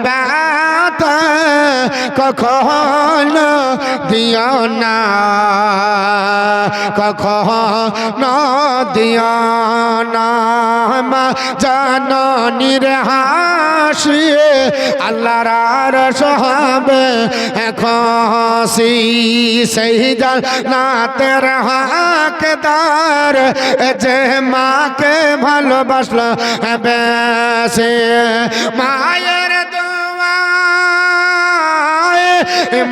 ব্যথা কখনো দিও না, কখনো দিও না। মা জাননীর হাসি আল্লাহর আরশ হবে খুশি, সেই জান্নাতের হকদার যে মাকে ভালোবাসলো বেশি। মায়ের দোয়ায়,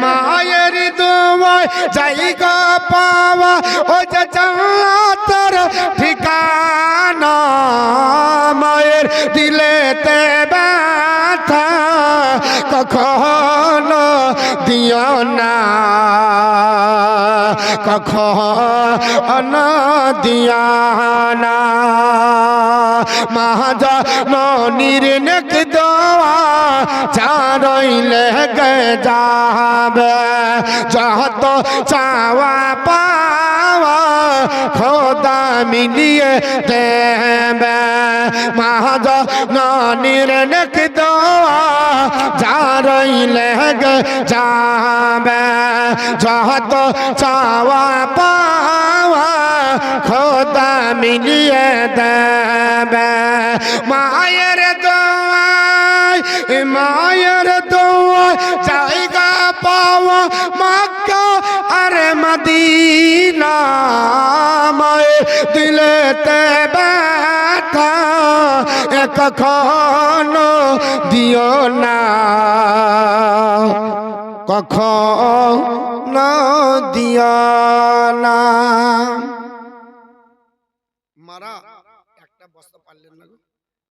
মায়ের দোয়ায় জায়গা পাওয়া ও যে জান্নাতের ঠিকানা। মায়ের দিলেতে ব্যথা কখনো দিও না, কখনো দিও না। মা জাননীর নেক দোয়া চারইলে গে যাবে, যত চাওয়া পাওয়া খোদা মিলিয়ে দেবে। মা জাননীর নেক দোয়া চারইলে গে যাবে, যত চাওয়া পাওয়া খোদা মিলিয়ে দেবে। মায়ের দোয়ায়, মায়ের দোয়ায় জায়গা পাওয়া মক্কা আর মদিনা। মায়ের দিলেতে ব্যথা কখনো দিও না, কখনো দিও না।